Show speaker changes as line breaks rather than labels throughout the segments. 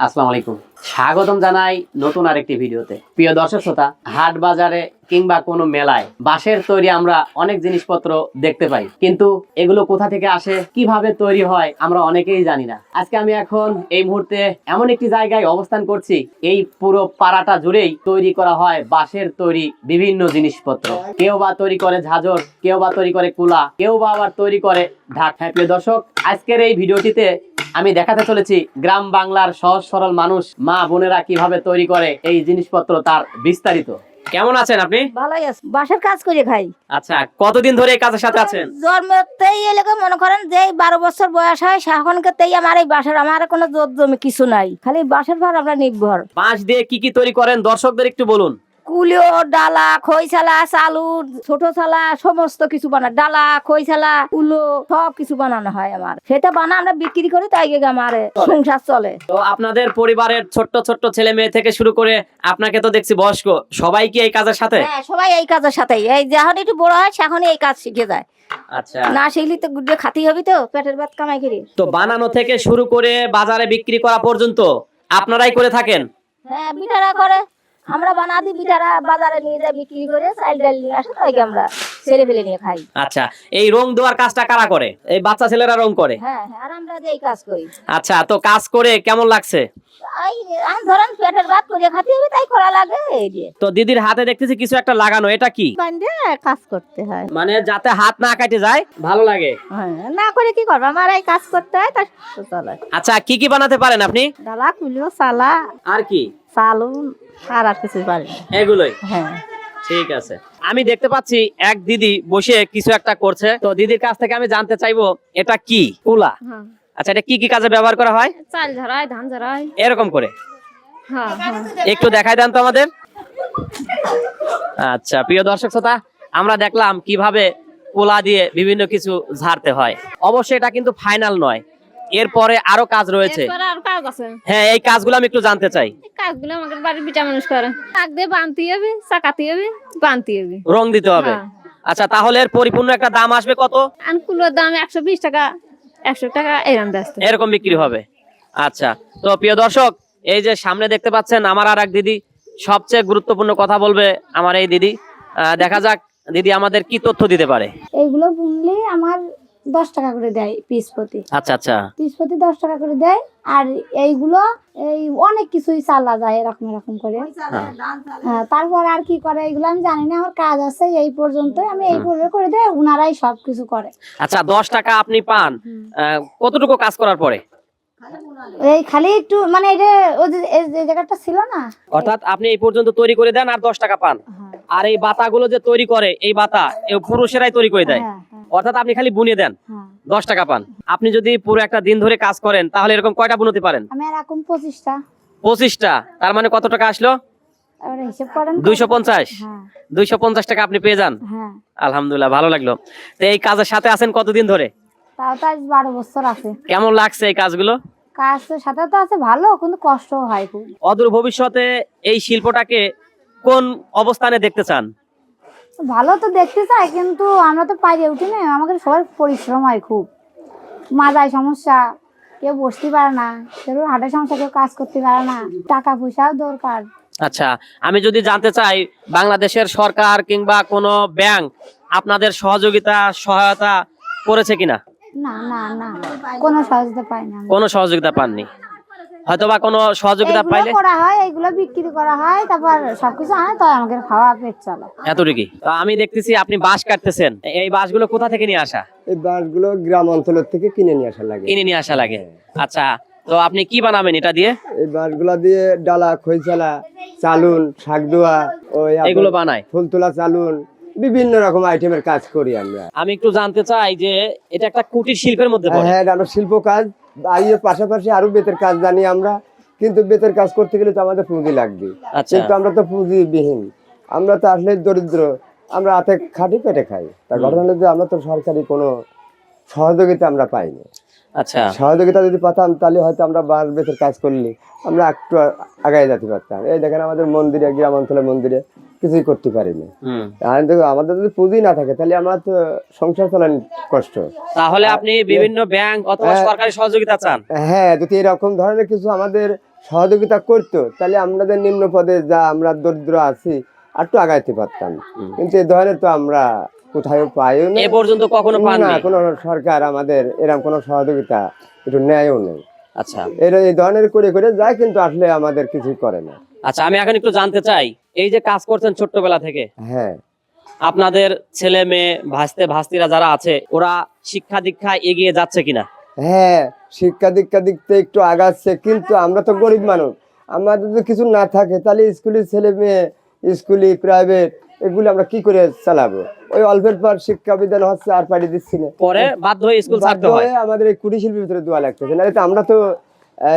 আসসালামু আলাইকুম, স্বাগতম জানাই নতুন আরেকটি ভিডিওতে। প্রিয় দর্শক শ্রোতা, হাট বাজারে কিংবা কোনো মেলায় বাঁশের তৈরি আমরা অনেক জিনিসপত্র দেখতে পাই, কিন্তু এগুলো কোথা থেকে আসে, কিভাবে তৈরি হয় আমরা অনেকেই জানি না। আজকে আমি এখন এই মুহূর্তে এমন একটি জায়গায় অবস্থান করছি, এই পুরো পাড়াটা জুড়েই তৈরি করা হয় বাঁশের তৈরি বিভিন্ন জিনিসপত্র। কেউ বা তৈরি করে ঝাঁঝর, কেউ বা তৈরি করে কুলা, কেউ বা আবার তৈরি করে ঢাক। হ্যাঁ প্রিয় দর্শক, আজকের এই ভিডিওটিতে আমি দেখাতে চলেছি গ্রাম বাংলার সহজ সরল মানুষ, মা বোনেরা কিভাবে তৈরি করে এই জিনিসপত্র, তার বিস্তারিত। কেমন আছেন আপনি?
ভালোই আছে, বাসার কাজ করে খাই।
আচ্ছা, কতদিন ধরে এই কাজের সাথে আছেন?
জন্মতেই এলাকা মনে করেন যে 12 বছর বয়স হয় তখনকেতেই আমার এই বাসার, আমার কোনো জোর জমি কিছু নাই, খালি বাসার ভার আমরা নির্ভর।
বাঁশ দিয়ে কি কি তৈরি করেন দর্শকদের একটু বলুন।
কুলিও, ডালা, খইছালা, চালু, ছোট চালা, সমস্ত কিছু বানায়। ডালা, খইছালা, কুলো সব কিছু বানানো হয় আমার। সেটা বানা আমরা বিক্রি করি, তাই আমার সংসার চলে।
তো আপনাদের পরিবারের ছোট্ট ছোট্ট ছেলে মেয়ে থেকে শুরু করে আপনাকে তো দেখছি বয়স্ক, সবাই কি এই কাজের সাথে?
হ্যাঁ, সবাই এই কাজের সাথেই। এই যখন একটু বড় হয় তখনই এই কাজ শিখে যায়।
আচ্ছা,
না শিখলি তো গুড্ডে খাতেই হবে, তো পেটের ভাত কামাই করি।
তো বানানো থেকে শুরু করে বাজারে বিক্রি করা পর্যন্ত আপনারাই করে থাকেন?
হ্যাঁ, বিটারা করে, আমরা বানা দিই। বিটারা বাজারে নিয়ে যায়, বিক্রি করে চাল ডাল নিয়ে আসে, তাই আমরা ছেলে ফেলে নিয়ে খাই।
আচ্ছা, এই রং দেওয়ার কাজটা কারা করে? এই বাচ্চা ছেলেরা রং করে?
হ্যাঁ, আর আমরা যে এই কাজ করি।
আচ্ছা, তো কাজ করে কেমন লাগছে?
এই ধরেন পেটের ভাত করে খাতে হবে, তাই করা লাগে। এই যে
তো দিদির হাতে দেখতেছি কিছু একটা লাগানো, এটা কি?
বান্ধে কাজ করতে হয়,
মানে যাতে হাত না কাটে যায়, ভালো লাগে।
হ্যাঁ, না করে কি করবো, আমার এই কাজ করতে হয়, তাই চলে।
আচ্ছা, কি কি বানাতে পারেন আপনি?
ডালা, কুলিও, চালা,
আর কি?
চালুন, আর কিছু পারি না।
এগুলোই?
হ্যাঁ।
ঠিক আছে। আমি দেখতে পাচ্ছি এক দিদি বসে কিছু একটা করছে, তো দিদির কাছ থেকে আমি জানতে চাইবো এটা কি? কুলা? আচ্ছা, এটা কি কি কাজে ব্যবহার করা হয়?
চাল ঝরাই, ধান ঝরাই,
এরকম করে
হ্যাঁ।
একটু দেখাই দেন তো আমাদের। আচ্ছা, প্রিয় দর্শক শ্রোতা, আমরা দেখলাম কিভাবে কুলা দিয়ে বিভিন্ন কিছু ঝাড়তে হয়। অবশ্যই এটা কিন্তু ফাইনাল নয়, এরপরে আরো কাজ রয়েছে।
আর কাজ আছে।
হ্যাঁ, এই কাজগুলো আমি একটু জানতে চাই।
কাজগুলো আমাদের বাড়ির বিটা মানুষ করে। শাক দিয়ে বানতে হবে, চাকাতে হবে, বানতে হবে,
রং দিতে হবে।
হ্যাঁ।
আচ্ছা, তাহলে এর পরিপূর্ণ একটা দাম আসবে কত?
আনকুলোর দাম 120 টাকা, 100 টাকা এরকম ব্যস্ত।
এরকম বিক্রি হবে। আচ্ছা, তো প্রিয় দর্শক, এই যে সামনে দেখতে পাচ্ছেন আমার আর এক দিদি, সবচেয়ে গুরুত্বপূর্ণ কথা বলবে আমার এই দিদি। দেখা যাক দিদি আমাদের কি তথ্য দিতে পারে।
এইগুলো বুনলে আমার 10 টাকা করে দেয় পিস প্রতি।
আচ্ছা আচ্ছা,
পিস প্রতি 10 টাকা করে দেয়। আর এইগুলো এই অনেক কিছুই চালা যায় এরকম এরকম করে। হ্যাঁ, তারপর আর কি করে এগুলো আমি জানি না, আমার কাজ আছে এই পর্যন্ত, আমি এই পর্যন্ত করে দেয়, উনারাই সবকিছু করে।
আচ্ছা, 10 টাকা আপনি পান কতটুকু কাজ করার পরে?
এই খালি একটু মানে এটা ওই যে এই জায়গাটা ছিল না,
অর্থাৎ আপনি এই পর্যন্ত তৈরি করে দেন আর 10 টাকা পান। আর এই বাতাগুলো যে তৈরি করে, এই বাতা এই পুরুষেরাই তৈরি করে দেয়।
হ্যাঁ, হ্যাঁ,
অর্থাৎ আপনি খালি বুনে দেন,
হ্যাঁ।
10 টাকা পান। আপনি যদি পুরো একটা দিন ধরে কাজ করেন তাহলে এরকম কয়টা বুনতে পারেন?
আমি এরকম 25টা।
25টা, তার মানে কত টাকা আসলো?
এবারে হিসাব করেন।
250।
হ্যাঁ,
250 টাকা আপনি পেয়ে যান।
হ্যাঁ।
আলহামদুলিল্লাহ, ভালো লাগলো। তো এই কাজের সাথে আছেন কতদিন ধরে?
তাও তো আজ 12 বছর আছে।
কেমন লাগছে এই কাজগুলো?
কাজের সাথে তো আছে ভালো, কিন্তু কষ্টও হয় খুব।
অদূর ভবিষ্যতে এই শিল্পটাকে কোন অবস্থানে দেখতে চান?
ভালো তো দেখতে চাই, কিন্তু আমরা তো পাইরে উঠি না, আমাদের সবার পরিশ্রম হয় খুব। মাজায় সমস্যা, কেউ বসতে পারে না, কেউ হাটের সমস্যা, কেউ কাজ করতে পারে না, টাকা পয়সাও দরকার।
আচ্ছা, আমি যদি জানতে চাই বাংলাদেশের সরকার কিংবা কোনো ব্যাংক আপনাদের সহযোগিতা সহায়তা করেছে কিনা?
না না না, কোনো সহযোগিতা পাই না।
কোনো সহযোগিতা পাননি? হয়তোবা কোনো সহযোগিতা
এইগুলো
পাইলে?
করা হয়, এইগুলো বিক্রি করা হয়, তারপর সবকিছু আনে, তাই আমাদের খাওয়া পেট চলে।
এতটুকুই? তো আমি দেখতেছি আপনি বাঁশ কাটতেছেন, এই বাঁশগুলো কোথা থেকে নিয়ে আসা?
এই বাঁশগুলো গ্রাম অঞ্চলের থেকে কিনে নিয়ে আসা লাগে।
কিনে নিয়ে আসা লাগে। আচ্ছা, তো আপনি কি বানাবেন এটা দিয়ে?
এই বাঁশগুলা দিয়ে ডালা, খইচালা, চালুন, শাকদোয়া, ওই
এগুলো বানায়?
ফুল তোলা চালুন, বিভিন্ন রকম আইটেমের কাজ করি আমরা।
আমি একটু জানতে চাই যে এটা একটা কুটির শিল্পের মধ্যে পড়ে?
হ্যাঁ, এটা শিল্প কাজ। এর পাশাপাশি আরো বেতের কাজ জানি আমরা, কিন্তু বেতের কাজ করতে গেলে তো আমাদের পুঁজি লাগবে।
আচ্ছা।
কিন্তু আমরা তো পুঁজিবিহীন, আমরা তো আসলে দরিদ্র, আমরা হাতে খাটি পেটে খাই। তার ঘটনা হলো যে আমরা তো সরকারি কোনো সহযোগিতা আমরা পাইনি।
আচ্ছা,
সহযোগিতা যদি পাতাম তাহলে হয়তো আমরা বাঁশ বেতের কাজ করলে আমরা একটু আগায় যেতে পারতাম। এই দেখেন আমাদের মন্দিরে, গ্রাম অঞ্চলের মন্দিরে কিছুই করতে পারি না।
হুম।
আর দেখো, আমাদের যদি পুঁজি না থাকে তাহলে আমার তো সংসার চালানো কষ্ট।
তাহলে আপনি বিভিন্ন ব্যাংক অথবা সরকারি সহযোগিতা চান?
হ্যাঁ, যদি এরকম ধরনের কিছু আমাদের সহযোগিতা করতো তাহলে আমাদের নিম্ন পদে যা আমরা দরিদ্র আছি আর একটু আগাইতে পারতাম। কিন্তু এই ধরনের তো আমরা কোথাও পাইও না,
এ পর্যন্ত কখনো
না
পাননি?
কোনো সরকার আমাদের এরকম কোনো সহযোগিতা একটু নেয়ও নেই।
আচ্ছা
এই ধরনের করে করে যায়, কিন্তু আসলে আমাদের কিছুই করে না।
আচ্ছা, আমি এখন একটু জানতে চাই, এই যে কাজ করছেন ছোট্টবেলা থেকে,
হ্যাঁ,
আপনাদের ছেলে মেয়ে ভাস্তে ভাস্তিরা যারা আছে ওরা শিক্ষা দীক্ষায় এগিয়ে যাচ্ছে কিনা?
হ্যাঁ, শিক্ষা দীক্ষা দিকতে একটু আগাচ্ছে, কিন্তু আমরা তো গরিব মানুষ, আমাদের যদি কিছু না থাকে তাহলে স্কুলের ছেলে মেয়ে, স্কুলে প্রাইভেট এগুলো আমরা কি করে চালাবো? ওই অল্পের পর শিক্ষা বিধান হচ্ছে, আর পাঠিয়ে দিচ্ছি না,
পরে বাধ্য হয়ে স্কুল ছাড়তে
বাধ্য
হয়।
হয়ে আমাদের এই কুটির শিল্পের ভিতরে দোয়া লাগতেছে। নাহলে তো আমরা তো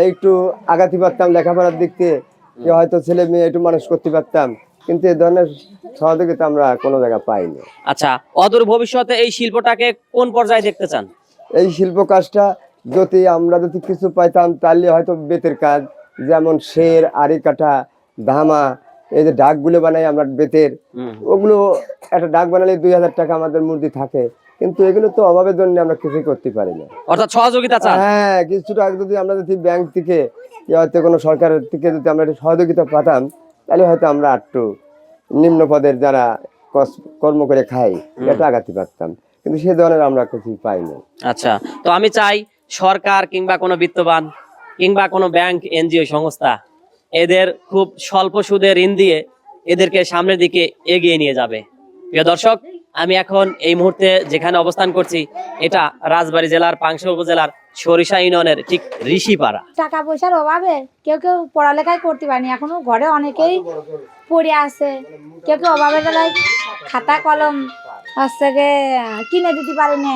একটু আগাতে পারতাম লেখাপড়ার দিক থেকে, হয়তো ছেলে মেয়ে একটু মানুষ করতে পারতাম, কিন্তু এই ধরনের সহযোগিতা আমরা কোনো জায়গায় পাইনি।
আচ্ছা, অদূর ভবিষ্যতে এই শিল্পটাকে কোন পর্যায়ে দেখতে চান?
এই শিল্প কাজটা যদি আমরা যদি কিছু পাইতাম তাহলে হয়তো বেতের কাজ, যেমন শের, আড়ি কাঠা, ধামা, এই যে ডাকগুলো বানাই আমরা বেতের, ওগুলো একটা ডাক বানালে 2000 টাকা আমাদের মূর্তি থাকে, কিন্তু এগুলো তো অভাবের জন্য আমরা কিছুই করতে পারি না।
অর্থাৎ সহযোগিতা চান?
হ্যাঁ, কিছুটা যদি আমরা যদি ব্যাংক থেকে হয়তো কোনো সরকারের থেকে যদি আমরা একটু সহযোগিতা পাতাম তাহলে হয়তো আমরা একটু নিম্ন পদের যারা কর্ম করে খাই এটা আগাতে পারতাম, কিন্তু সে ধরনের আমরা কিছুই পাই না।
আচ্ছা, তো আমি চাই সরকার কিংবা কোনো বিত্তবান কিংবা কোনো ব্যাংক, এনজিও সংস্থা এদের খুব স্বল্প সুদে ঋণ দিয়ে এদেরকে সামনের দিকে এগিয়ে নিয়ে যাবে। প্রিয় দর্শক, আমি এখন এই মুহূর্তে যেখানে অবস্থান করছি এটা রাজবাড়ী জেলার পাংশা উপজেলার সরিষা ইউনিয়নের ঠিক ঋষিপাড়া।
টাকা পয়সার অভাবে কেউ কেউ পড়ালেখাই করতে পারেনি, এখনো ঘরে অনেকেই পড়ে আছে। কেউ কেউ অভাবের বেলায় খাতা কলম হচ্ছে কিনে দিতে পারে না,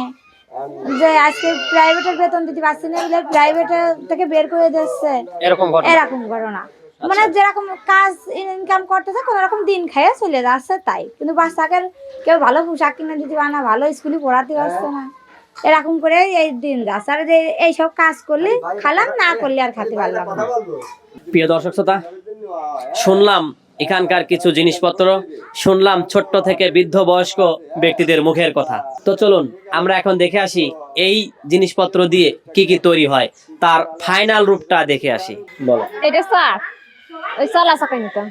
যে আজকে প্রাইভেটের বেতন দিতে পারছে না বলে প্রাইভেট থেকে বের করে দিচ্ছে,
এরকম ঘটনা?
এরকম ঘটনা। মানে যেরকম কাজ ইনকাম করতেছে কোন রকম দিন খাইয়ে চলে যাচ্ছে তাই, কিন্তু বাচ্চাকে কেউ ভালো পোশাক কিনে দিতে পারে না, ভালো স্কুলে পড়াতে পারছে না, এরকম করে এই দিন যাচ্ছে। আর এইসব কাজ করলে খালাম, না করলে আর খেতে পারলাম না।
প্রিয় দর্শক শ্রোতা, শুনলাম এখানকার কিছু জিনিসপত্র, শুনলাম ছোট্ট থেকে বৃদ্ধ বয়স্ক ব্যক্তিদের মুখের কথা। তো চলুন আমরা এখন দেখে আসি এই জিনিসপত্র দিয়ে কি কি তৈরি হয়, তার ফাইনাল রূপটা দেখে আসি। বলো।
এটা চাক, ওই চালা চাকাই নিতাম।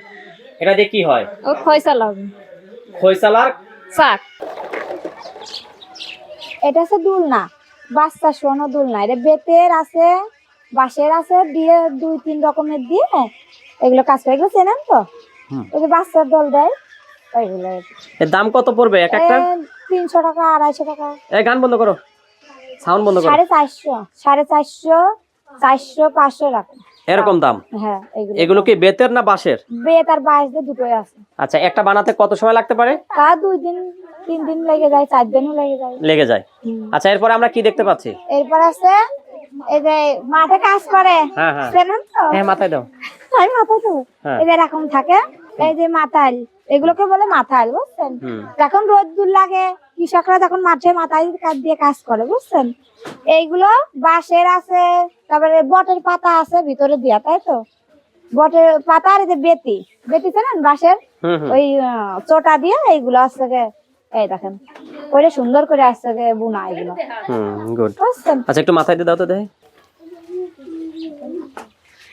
এটা দিয়ে কি হয়?
ও খয় চালা,
খৈসালার
চাক। এটা হচ্ছে দুলনা, বাচ্চা শোনো দুলনা। এটা বেতের আছে, বাঁশের আছে, দিয়ে 2-3 রকমের দিয়ে এগুলো কাজ করে। এগুলো চেনেন তো? এই যে বাচ্চার দল দেয় ওইগুলো।
এর দাম কত পড়বে এক একটা?
300 টাকা, 250 টাকা।
এই গান বন্ধ করো, সাউন্ড বন্ধ করো।
450, 450, 400, 500 টাকা
এরকম দাম?
হ্যাঁ।
এগুলো কি বেতের না বাঁশের?
বেত আর বাঁশ দিয়ে দুটোই আছে।
আচ্ছা, একটা বানাতে কত সময় লাগতে পারে?
তা 2-3 দিন লেগে যায়, 4 দিনও লেগে যায়।
আচ্ছা, এরপরে আমরা কি দেখতে পাচ্ছি?
এরপর আছে এই যে মাঠে কাজ করে,
হ্যাঁ হ্যাঁ
জানেন তো?
হ্যাঁ, মাথায় দাও।
আমি মাথায় তো এই যে এরকম থাকে, এই যে মাথায়, এগুলোকে বলে মাথায়, বুঝছেন? যখন রোদ্দুর লাগে কৃষকরা যখন মাঠে মাথায় দিয়ে কাজ করে, বুঝছেন? এইগুলো বাঁশের আছে, তারপরে বটের পাতা আছে ভিতরে দিয়া, তাই তো? বটের পাতা আর এই যে বেতি, বেতি জানেন বাঁশের, ওই চোটা দিয়ে এইগুলো আছে এই দেখেন ওইটা সুন্দর করে আসছে বুনা এগুলো।
গুড। আচ্ছা, একটু মাথায় দিয়ে দাও তো দেখি।